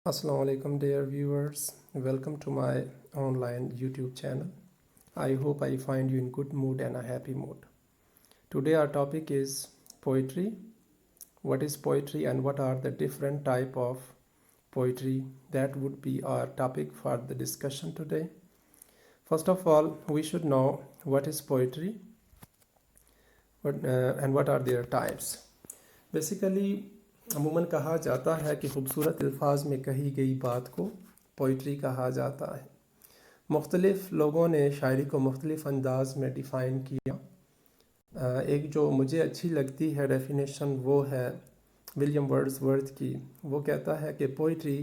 Assalamu alaikum dear viewers. Welcome to my online YouTube channel. I hope I find you in good mood and a happy mood. Today our topic is poetry. What is poetry and what are the different type of poetry? That would be our topic for the discussion today. First of all, we should know what is poetry and what are their types. Basically عموماً کہا جاتا ہے کہ خوبصورت الفاظ میں کہی گئی بات کو پوئٹری کہا جاتا ہے. مختلف لوگوں نے شاعری کو مختلف انداز میں ڈیفائن کیا. ایک جو مجھے اچھی لگتی ہے ڈیفینیشن وہ ہے ولیم ورڈزورتھ کی. وہ کہتا ہے کہ poetry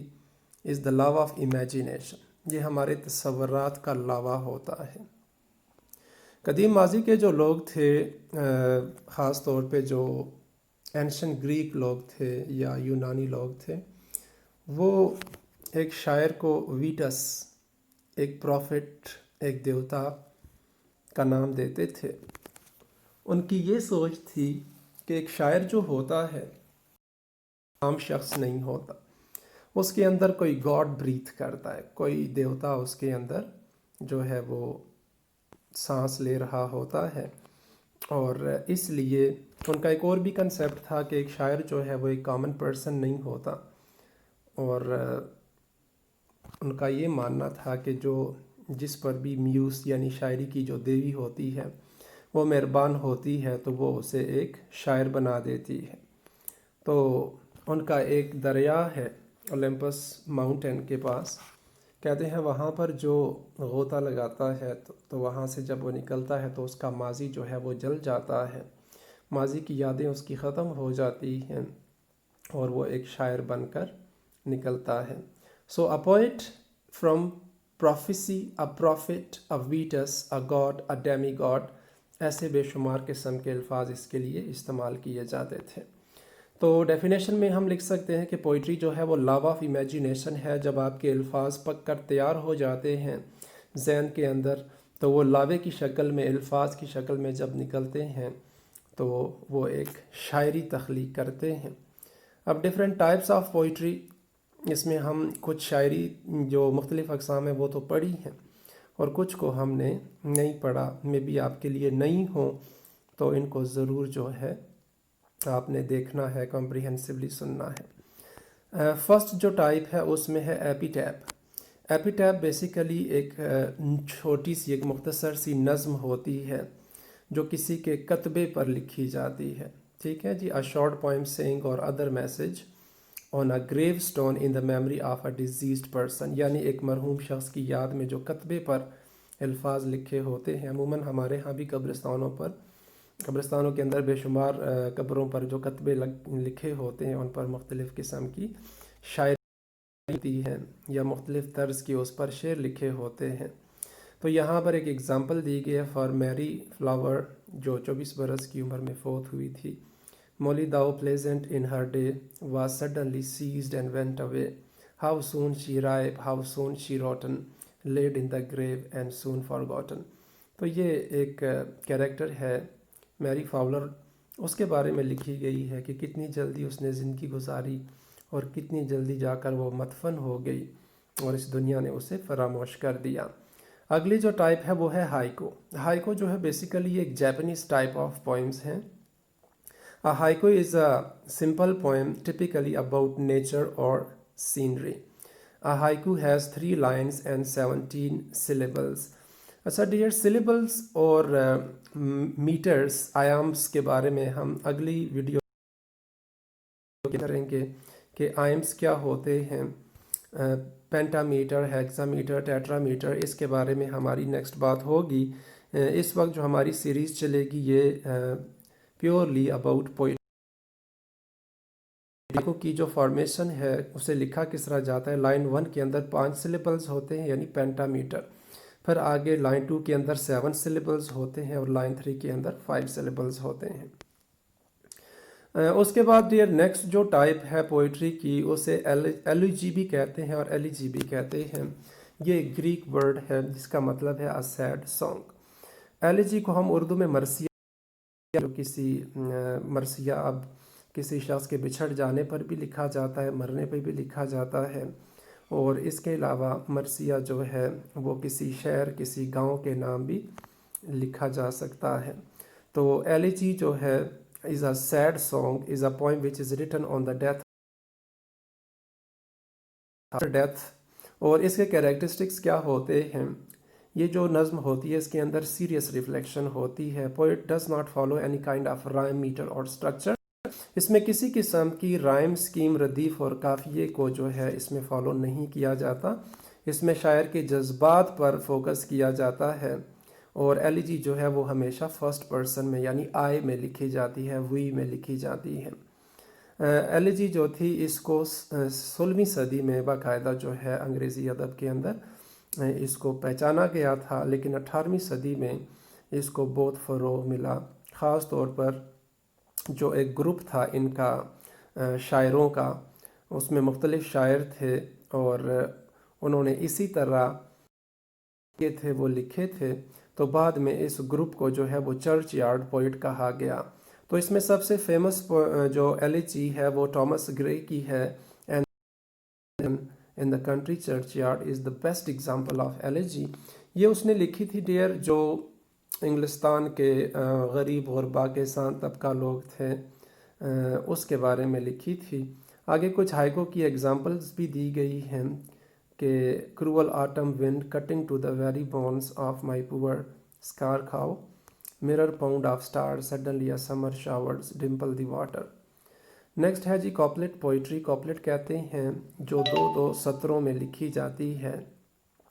is the lava of imagination. یہ ہمارے تصورات کا لاوا ہوتا ہے. قدیم ماضی کے جو لوگ تھے خاص طور پہ جو اینشن گریک لوگ تھے یا یونانی لوگ تھے, وہ ایک شاعر کو ویٹس, ایک پروفٹ, ایک دیوتا کا نام دیتے تھے. ان کی یہ سوچ تھی کہ ایک شاعر جو ہوتا ہے عام شخص نہیں ہوتا, اس کے اندر کوئی گاڈ بریتھ کرتا ہے, کوئی دیوتا اس کے اندر جو ہے وہ سانس لے رہا ہوتا ہے. اور اس لیے ان کا ایک اور بھی کنسیپٹ تھا کہ ایک شاعر جو ہے وہ ایک کامن پرسن نہیں ہوتا, اور ان کا یہ ماننا تھا کہ جس پر بھی میوس یعنی شاعری کی جو دیوی ہوتی ہے وہ مہربان ہوتی ہے تو وہ اسے ایک شاعر بنا دیتی ہے. تو ان کا ایک دریا ہے اولمپس ماؤنٹین کے پاس, کہتے ہیں وہاں پر جو غوطہ لگاتا ہے تو وہاں سے جب وہ نکلتا ہے تو اس کا ماضی جو ہے وہ جل جاتا ہے, ماضی کی یادیں اس کی ختم ہو جاتی ہیں اور وہ ایک شاعر بن کر نکلتا ہے. So a poet from prophecy, a prophet, a vates, a god, a demigod, ایسے بے شمار قسم کے الفاظ اس کے لیے استعمال کیے جاتے تھے. تو ڈیفینیشن میں ہم لکھ سکتے ہیں کہ پوئٹری جو ہے وہ لاوا آف امیجینیشن ہے. جب آپ کے الفاظ پک کر تیار ہو جاتے ہیں ذہن کے اندر تو وہ لاوے کی شکل میں, الفاظ کی شکل میں جب نکلتے ہیں تو وہ ایک شاعری تخلیق کرتے ہیں. اب ڈفرینٹ ٹائپس آف پوئٹری, اس میں ہم کچھ شاعری جو مختلف اقسام ہیں وہ تو پڑھی ہیں اور کچھ کو ہم نے نہیں پڑھا. میں بھی آپ کے لیے نہیں ہوں تو ان کو ضرور جو ہے آپ نے دیکھنا ہے, کمپریہنسولی سننا ہے. فرسٹ جو ٹائپ ہے اس میں ہے ایپیٹیپ. ایپیٹیپ بیسیکلی ایک چھوٹی سی, ایک مختصر سی نظم ہوتی ہے جو کسی کے کتبے پر لکھی جاتی ہے. ٹھیک ہے جی. اے شارٹ پوئم سینگ اور other message on a gravestone in the memory of a deceased person, یعنی ایک مرحوم شخص کی یاد میں جو کتبے پر الفاظ لکھے ہوتے ہیں. عموماً ہمارے ہاں بھی قبرستانوں کے اندر بے شمار قبروں پر جو کتبے لکھے ہوتے ہیں ان پر مختلف قسم کی شاعری ہوتی ہے یا مختلف طرز کی اس پر شعر لکھے ہوتے ہیں. تو یہاں پر ایک ایگزامپل دی گئی ہے فار میری فلاور جو 24 برس کی عمر میں فوت ہوئی تھی. Molly Dow pleasant in her day was suddenly seized and went away, how soon she ripe, how soon she rotten, laid in the grave and soon forgotten. تو یہ ایک کیریکٹر ہے میری فاولر, اس کے بارے میں لکھی گئی ہے کہ کتنی جلدی اس نے زندگی گزاری اور کتنی جلدی جا کر وہ مدفن ہو گئی اور اس دنیا نے اسے فراموش کر دیا. اگلی جو ٹائپ ہے وہ ہے ہائیکو. ہائیکو جو ہے بیسیکلی ایک جیپنیز ٹائپ آف پوئمز ہیں. Haiku is a simple poem typically about nature اور scenery. Haiku has 3 lines and 17 syllables. اچھا ڈیئر, سلیبلز اور میٹرز, آیامس کے بارے میں ہم اگلی ویڈیو کریں گے کہ آیامس کیا ہوتے ہیں. Pentameter, hexameter, tetrameter, اس کے بارے میں ہماری نیکسٹ بات ہوگی. اس وقت جو ہماری سیریز چلے گی یہ پیورلی اباؤٹ پوئٹری کی جو فارمیشن ہے اسے لکھا کس طرح جاتا ہے. لائن 1 کے اندر 5 سلیبلز ہوتے ہیں یعنی پینٹا میٹر, پھر آگے لائن 2 کے اندر 7 سلیبلز ہوتے ہیں اور لائن 3 کے اندر 5 سلیبلز ہوتے ہیں. اس کے بعد ڈیئر نیکسٹ جو ٹائپ ہے پوئٹری کی اسے ایلیجی کہتے ہیں اور ایلیجی کہتے ہیں. یہ ایک گریک ورڈ ہے جس کا مطلب ہے اے سیڈ سانگ. ایلیجی کو ہم اردو میں مرثیہ, جو کسی مرثیہ اب کسی شخص کے بچھڑ جانے پر بھی لکھا جاتا ہے, مرنے پہ بھی لکھا جاتا ہے, اور اس کے علاوہ مرثیہ جو ہے وہ کسی شہر کسی گاؤں کے نام بھی لکھا جا سکتا ہے. تو ایلیجی جو ہے is a sad song is a poem which is written on the death. اور اس کے کیریکٹرسٹکس کیا ہوتے ہیں؟ یہ جو نظم ہوتی ہے اس کے اندر سیریس ریفلیکشن ہوتی ہے. Poet does not follow any kind of rhyme metre اور اسٹرکچر. اس میں کسی قسم کی رائم سکیم ردیف اور قافیے کو جو ہے اس میں فالو نہیں کیا جاتا. اس میں شاعر کے جذبات پر فوکس کیا جاتا ہے. اور ایلیجی جو ہے وہ ہمیشہ فرسٹ پرسن میں یعنی آئی میں لکھی جاتی ہے، وی میں لکھی جاتی ہے. ایلیجی جو تھی اس کو 16ویں صدی میں باقاعدہ جو ہے انگریزی ادب کے اندر اس کو پہچانا گیا تھا، لیکن 18ویں صدی میں اس کو بہت فروغ ملا. خاص طور پر جو ایک گروپ تھا ان کا شاعروں کا، اس میں مختلف شاعر تھے اور انہوں نے اسی طرح یہ تھے وہ لکھے تھے. تو بعد میں اس گروپ کو جو ہے وہ چرچ یارڈ پوئٹ کہا گیا. تو اس میں سب سے فیمس جو ایلیجی ہے وہ ٹامس گرے کی ہے. In the country churchyard is the best example of elegy. یہ اس نے لکھی تھی ڈیئر جو انگلستان کے غریب غربا کے ساتھ طبقہ لوگ تھے اس کے بارے میں لکھی تھی. آگے کچھ ہائیکو کی ایگزامپلز بھی دی گئی ہیں کہ cruel autumn wind cutting to the very bones of my poor اسکار کھاؤ mirror pound of stars suddenly a summer showers dimple the water. Next ہے جی کوپلیٹ پوئٹری. کوپلیٹ کہتے ہیں جو دو سطروں میں لکھی جاتی ہے.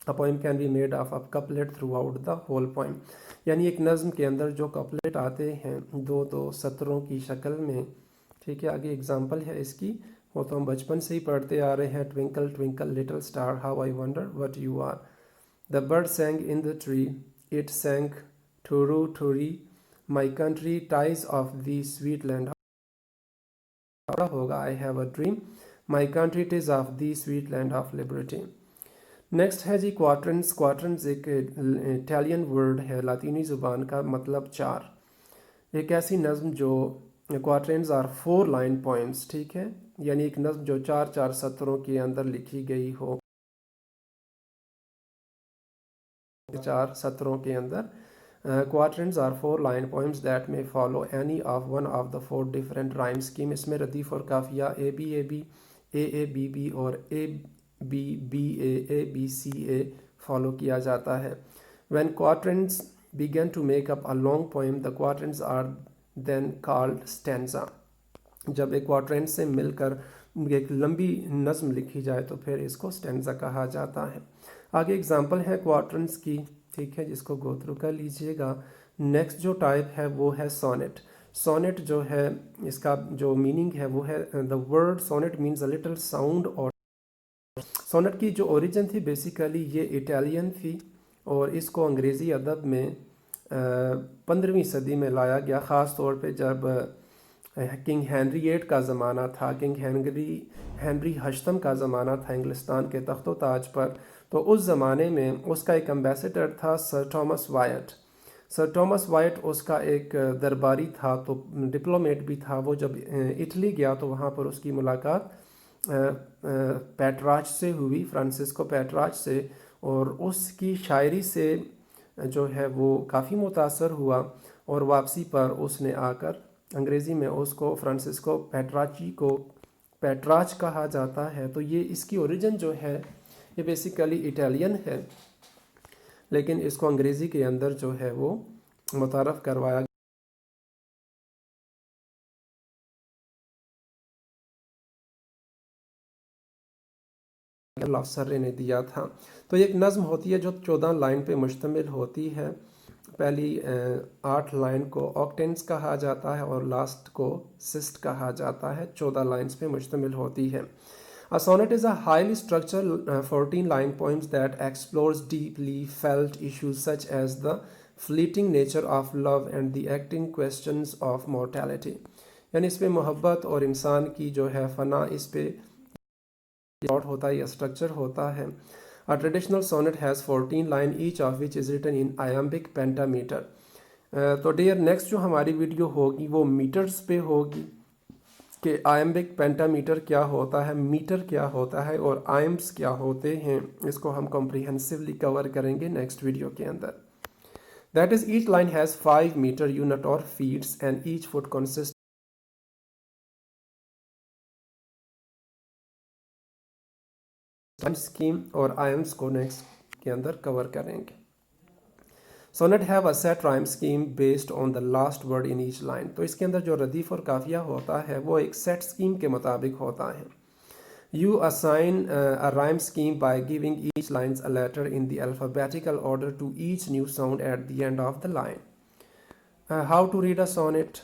A poem can be made of a couplet throughout the whole poem. یعنی ایک نظم کے اندر جو کوپلیٹ آتے ہیں دو سطروں کی شکل میں. ٹھیک ہے، آگے اگزامپل ہے اس کی، وہ تو ہم بچپن سے ہی پڑھتے آ رہے ہیں. Twinkle twinkle little star how I wonder what you are. The bird sang in the tree, it sang ٹھوری my country ties of the sweet land ہوگا I have a dream my country ties of the sweet land of liberty. Next ہے جی کوارٹرنز. کوارٹرنز ایک Italian word ہے لاطینی زبان کا، مطلب چار. ایک ایسی نظم جو کوارٹرنز آر 4 لائن پوئمز. ٹھیک ہے، یعنی ایک نظم جو 4 سطروں کے اندر لکھی گئی ہو، 4 سطروں کے اندر. Quatrains are 4 line poems that may follow any of one of the 4 different rhyme scheme. اس میں ردیف اور قافیہ A B A B, A A B B اور A B B A B C A follow کیا جاتا ہے. When quatrains begin to make up a long poem, the quatrains are then called stanza. جب ایک کوارٹرین سے مل کر ایک لمبی نظم لکھی جائے تو پھر اس کو سٹینزا کہا جاتا ہے. آگے اگزامپل ہے کوارٹرنز کی، ٹھیک ہے، جس کو گو تھرو کر لیجئے گا. نیکسٹ جو ٹائپ ہے وہ ہے سونٹ. سونٹ جو ہے اس کا جو میننگ ہے وہ ہے the word sonnet means a little sound. اور سونٹ کی جو اوریجن تھی بیسیکلی یہ اٹیلین تھی اور اس کو انگریزی ادب میں 15ویں صدی میں لایا گیا، خاص طور پہ جب کنگ ہنری 8 کا زمانہ تھا. کنگ ہنری 8 کا زمانہ تھا انگلستان کے تخت و تاج پر. تو اس زمانے میں اس کا ایک امبیسڈر تھا سر ٹامس وائٹ. سر ٹامس وائٹ اس کا ایک درباری تھا، تو ڈپلومیٹ بھی تھا. وہ جب اٹلی گیا تو وہاں پر اس کی ملاقات پیٹراچ سے ہوئی، فرانسسکو پیٹراچ سے، اور اس کی شاعری سے جو ہے وہ کافی متاثر ہوا. اور واپسی پر اس نے آ کر انگریزی میں اس کو فرانسسکو پیٹراچی کو پیٹراچ کہا جاتا ہے. تو یہ اس کی اوریجن جو ہے یہ بیسیکلی اٹیلین ہے، لیکن اس کو انگریزی کے اندر جو ہے وہ متعارف کروایا افسر نے دیا تھا. تو ایک نظم ہوتی ہے جو 14 لائن پہ مشتمل ہوتی ہے. پہلی 8 لائن کو آکٹینس کہا جاتا ہے اور لاسٹ کو سسٹ کہا جاتا ہے. 14 لائنز پہ مشتمل ہوتی ہے. A sonnet is a highly structured 14 line poem that explores deeply felt issues such as the fleeting nature of love and the acting questions of mortality. یعنی اس پہ محبت اور انسان کی جو ہے فنا، اس پہ پلاٹ ہوتا ہے یا اسٹرکچر ہوتا ہے. A traditional sonnet has 14 line each of which is written in iambic pentameter. تو ڈیئر نیکسٹ جو ہماری ویڈیو ہوگی وہ میٹرز پہ ہوگی. کہ آئمبک پینٹامیٹر کیا ہوتا ہے, میٹر کیا ہوتا ہے اور آئمس کیا ہوتے ہیں, اس کو ہم کمپریہنسولی کور کریں گے نیکسٹ ویڈیو کے اندر. That is, each line has 5 meter unit or feet and each foot consists scheme اور آئمس کو نیکسٹ کے اندر کور کریں گے. Sonnet have a set rhyme scheme based on the last word in each line. تو اس کے اندر جو ردیف اور قافیہ ہوتا ہے وہ ایک سیٹ اسکیم کے مطابق ہوتا ہے. You assign a rhyme scheme by giving each lines a letter in the alphabetical order to each new sound at the end of the line. How to read a sonnet.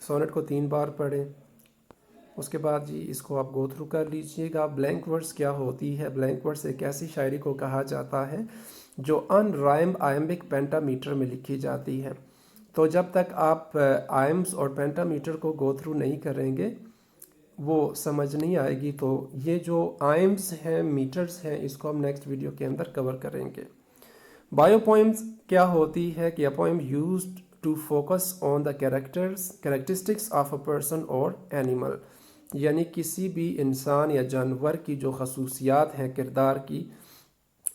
Sonnet کو 3 بار پڑھیں. اس کے بعد جی اس کو آپ go through کر لیجئے گا. Blank words کیا ہوتی ہے؟ بلینک ورڈز ایک ایسی شاعری کو کہا جاتا ہے جو ان رائم آئمبک پینٹا میٹر میں لکھی جاتی ہے. تو جب تک آپ آئمز اور پینٹا میٹر کو گو تھرو نہیں کریں گے وہ سمجھ نہیں آئے گی. تو یہ جو آئمز ہیں, میٹرز ہیں, اس کو ہم نیکسٹ ویڈیو کے اندر کور کریں گے. بایو پوئمز کیا ہوتی ہے کہ a poem used to focus on the characteristics of a person or animal, یعنی کسی بھی انسان یا جانور کی جو خصوصیات ہیں, کردار کی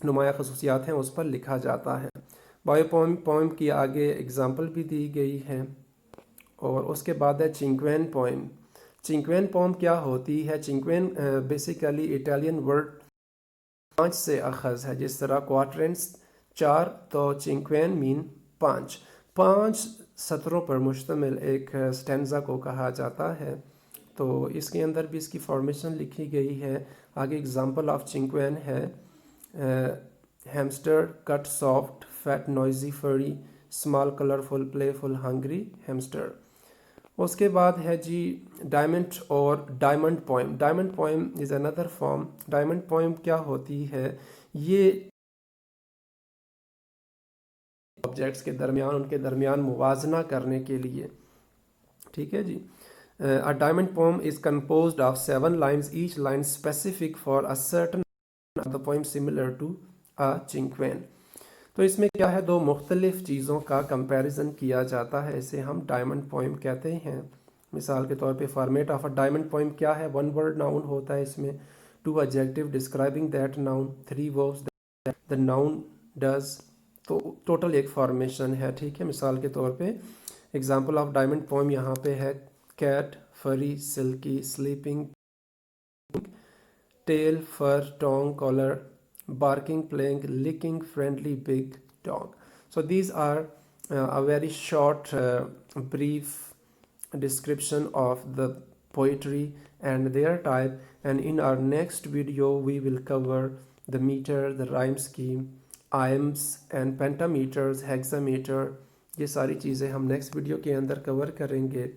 نمایاں خصوصیات ہیں, اس پر لکھا جاتا ہے. بایو پوئم کی آگے اگزامپل بھی دی گئی ہے. اور اس کے بعد ہے چنکوین پوئم. چنکوین پوم کیا ہوتی ہے؟ چنکوین بیسیکلی اٹالین ورڈ 5 سے اخذ ہے. جس طرح کوارٹرنس 4 تو چنکوین مین 5. 5 سطروں پر مشتمل ایک سٹینزا کو کہا جاتا ہے. تو اس کے اندر بھی اس کی فارمیشن لکھی گئی ہے. آگے اگزامپل آف چنکوین ہے hamster, cute soft, fat, noisy, furry, small, colourful, playful, hungry hamster. اس کے بعد ہے جی ڈائمنڈ اور diamond poem. Diamond poem is another form. Diamond poem کیا ہوتی ہے؟ یہ آبجیکٹس کے درمیان, ان کے درمیان موازنہ کرنے کے لیے. ٹھیک ہے جی. A diamond poem is composed of 7 lines, each line specific for a certain of the poem similar to a cinquain. تو اس میں کیا ہے, 2 مختلف چیزوں کا کمپیریزن کیا جاتا ہے, اسے ہم ڈائمنڈ پوئم کہتے ہیں. مثال کے طور پہ format of a diamond poem کیا ہے؟ 1 word noun ہوتا ہے اس میں, 2 adjective describing that noun, 3 verbs that the noun does. تو ٹوٹل ایک فارمیشن ہے. ٹھیک ہے. مثال کے طور پہ ایگزامپل آف ڈائمنڈ پوئم یہاں پہ ہے cat, furry, silky, sleeping, tail, fur, tongue, collar, barking, playing, licking, friendly, big, dog. So these are a very short, brief description of the poetry and their type. And in our next video, we will cover the meter, the rhyme scheme, iambs and pentameters, hexameter. یہ ساری چیزیں ہم next video کے اندر کور کریں گے.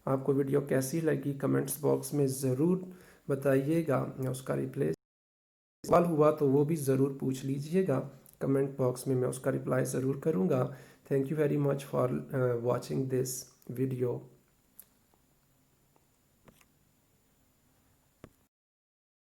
آپ کو video کیسی لگی کمنٹس باکس میں ضرور بتائیے گا. میں اس کا ریپلیس سوال ہوا تو وہ بھی ضرور پوچھ لیجئے گا کمنٹ باکس میں اس کا رپلائی ضرور کروں گا. Thank you very much for watching this video.